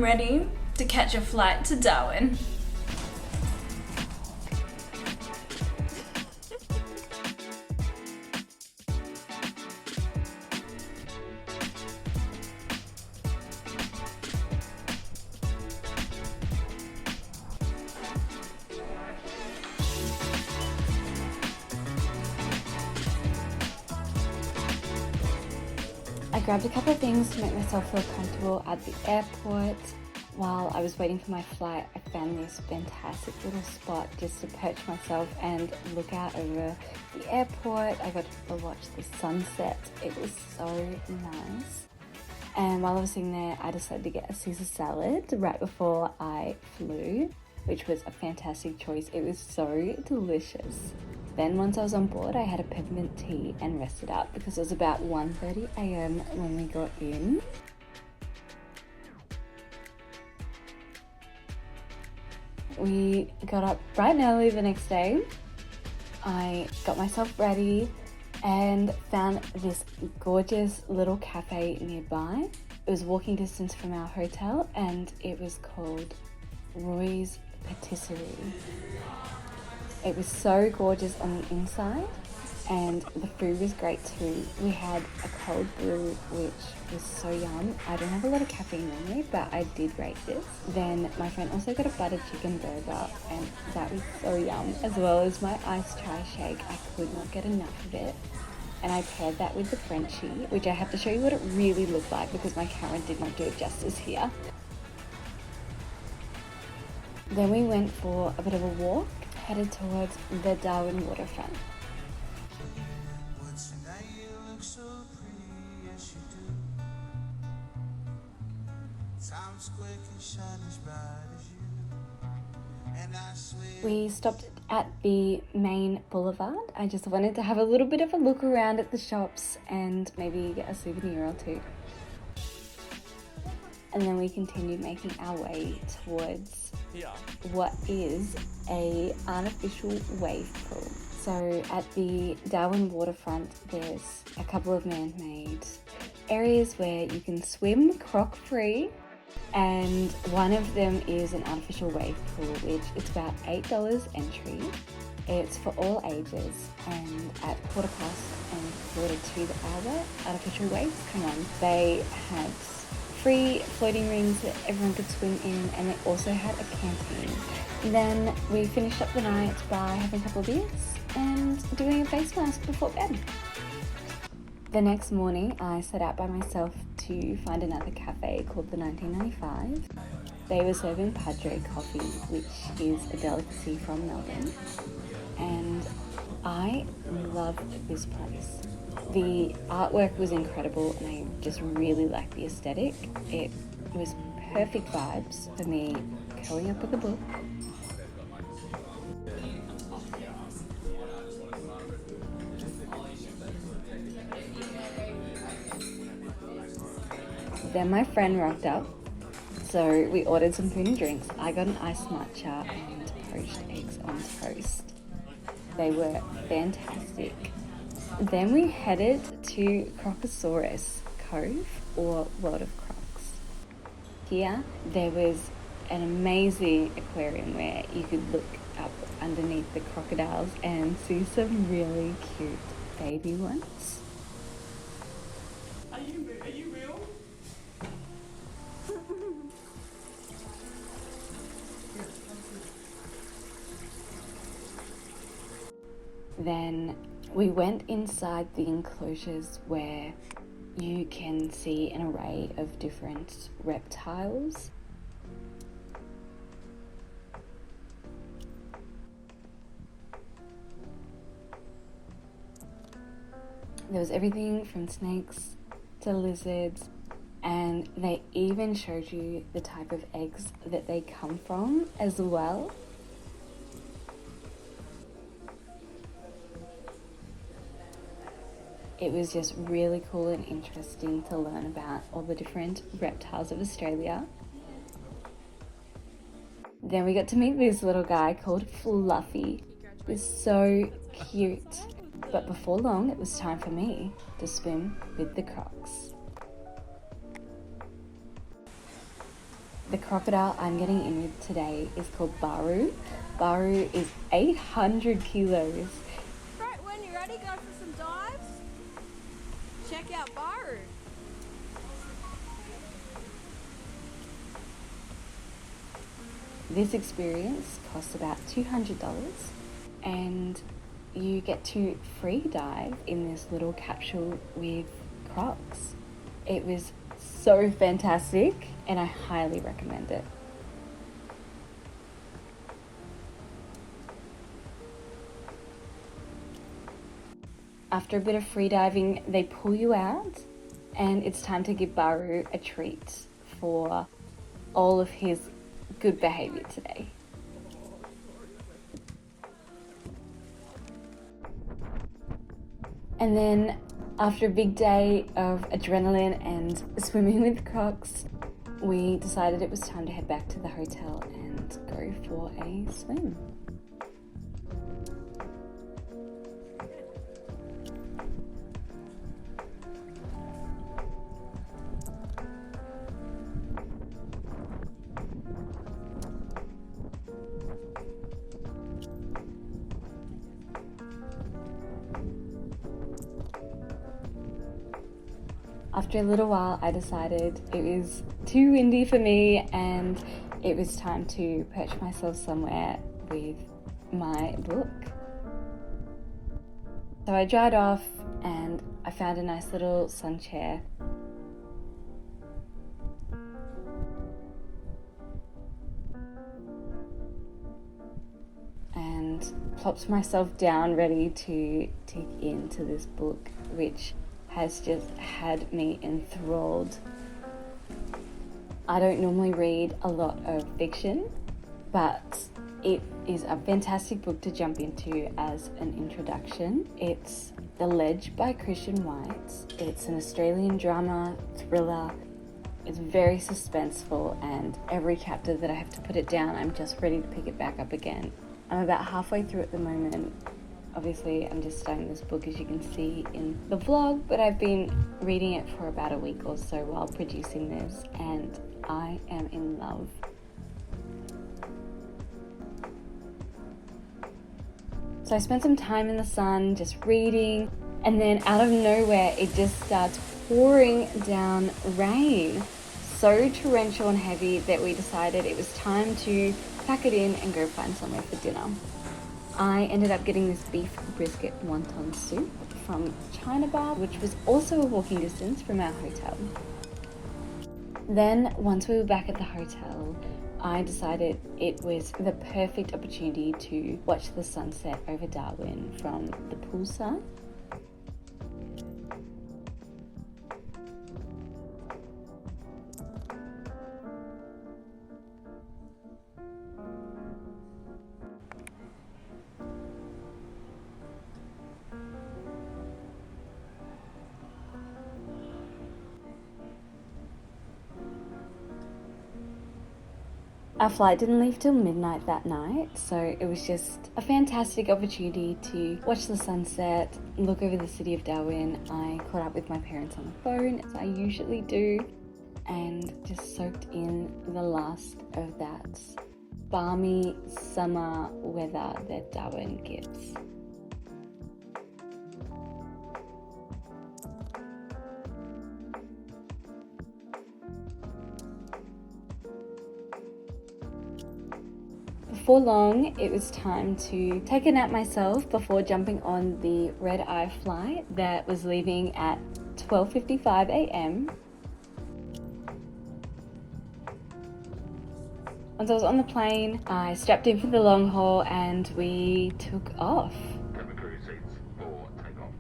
I'm ready to catch a flight to Darwin. I grabbed a couple of things to make myself feel comfortable at the airport. While I was waiting for my flight, I found this fantastic little spot just to perch myself and look out over the airport. I got to watch the sunset. It was so nice. And while I was sitting there, I decided to get a Caesar salad right before I flew, which was a fantastic choice. It was so delicious. Then once I was on board, I had a peppermint tea and rested up because it was about 1:30 a.m. when we got in. We got up bright and early the next day. I got myself ready and found this gorgeous little cafe nearby. It was walking distance from our hotel and it was called Roy's Patisserie. It was so gorgeous on the inside and the food was great too. We had a cold brew which was so yum. I don't have a lot of caffeine normally, but I did rate this. Then my friend also got a butter chicken burger and that was so yum, as well as my iced chai shake. I could not get enough of it. And I paired that with the Frenchie, which I have to show you what it really looked like because my camera did not do it justice here. Then we went for a bit of a walk, headed towards the Darwin waterfront. We stopped at the main boulevard. I just wanted to have a little bit of a look around at the shops and maybe get a souvenir or two. And then we continued making our way towards what is a artificial wave pool. So at the Darwin waterfront, there's a couple of man-made areas where you can swim croc-free, and one of them is an artificial wave pool, which it's about $8 entry. It's for all ages, and at 2:15 the hour, artificial waves come on. They had free floating rings that everyone could swim in, and they also had a canteen. Then we finished up the night by having a couple of beers and doing a face mask before bed. The next morning I set out by myself to find another cafe called the 1995. They were serving Padre coffee, which is a delicacy from Melbourne, and I loved this place. The artwork was incredible and I just really liked the aesthetic. It was perfect vibes for me curling up with a book. Then my friend rocked up, so we ordered some food and drinks. I got an iced matcha and poached eggs on toast. They were fantastic. Then we headed to Crocosaurus Cove, or World of Crocs. Here there was an amazing aquarium where you could look up underneath the crocodiles and see some really cute baby ones. Are you real? Then we went inside the enclosures where you can see an array of different reptiles. There was everything from snakes to lizards, and they even showed you the type of eggs that they come from as well. It was just really cool and interesting to learn about all the different reptiles of Australia. Then we got to meet this little guy called Fluffy. He was so cute. But before long, it was time for me to swim with the crocs. The crocodile I'm getting in with today is called Baru. Baru is 800 kilos. Right, when you're ready, go for some dives. Check out Baru. This experience costs about $200 and you get to free dive in this little capsule with crocs. It was so fantastic and I highly recommend it. After a bit of free diving, they pull you out and it's time to give Baru a treat for all of his good behavior today. And then after a big day of adrenaline and swimming with crocs, we decided it was time to head back to the hotel and go for a swim. After a little while, I decided it was too windy for me and it was time to perch myself somewhere with my book. So I dried off and I found a nice little sun chair. And plopped myself down ready to dig into this book, which has just had me enthralled. I don't normally read a lot of fiction, but it is a fantastic book to jump into as an introduction. It's The Ledge by Christian White. It's an Australian drama thriller. It's very suspenseful and every chapter that I have to put it down, I'm just ready to pick it back up again. I'm about halfway through at the moment. Obviously, I'm just starting this book, as you can see in the vlog, but I've been reading it for about a week or so while producing this, and I am in love. So I spent some time in the sun just reading, and then out of nowhere, it just starts pouring down rain. So torrential and heavy that we decided it was time to pack it in and go find somewhere for dinner. I ended up getting this beef brisket wonton soup from China Bar, which was also a walking distance from our hotel. Then, once we were back at the hotel, I decided it was the perfect opportunity to watch the sunset over Darwin from the poolside. Our flight didn't leave till midnight that night, so it was just a fantastic opportunity to watch the sunset, look over the city of Darwin. I caught up with my parents on the phone, as I usually do, and just soaked in the last of that balmy summer weather that Darwin gives. Before long, it was time to take a nap myself before jumping on the red-eye flight that was leaving at 12:55 a.m. Once I was on the plane, I strapped in for the long haul and we took off. Cabin crew seats for takeoff.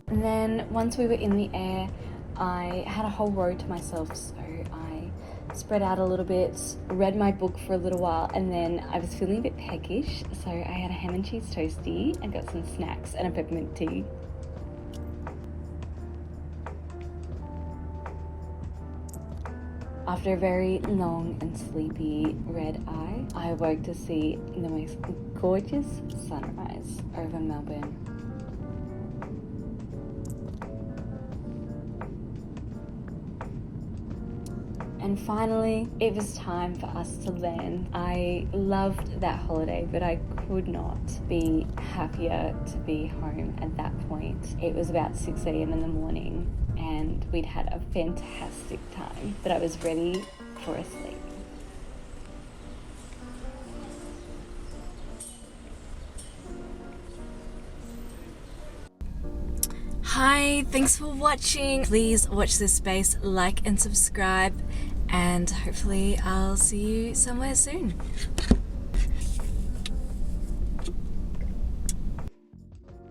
And then once we were in the air, I had a whole row to myself, so I spread out a little bit, read my book for a little while, and then I was feeling a bit peckish, so I had a ham and cheese toastie and got some snacks and a peppermint tea. After a very long and sleepy red eye, I awoke to see the most gorgeous sunrise over Melbourne. And finally, it was time for us to land. I loved that holiday, but I could not be happier to be home at that point. It was about 6 a.m. in the morning and we'd had a fantastic time, but I was ready for a sleep. Hi, thanks for watching. Please watch this space, like and subscribe, and hopefully I'll see you somewhere soon.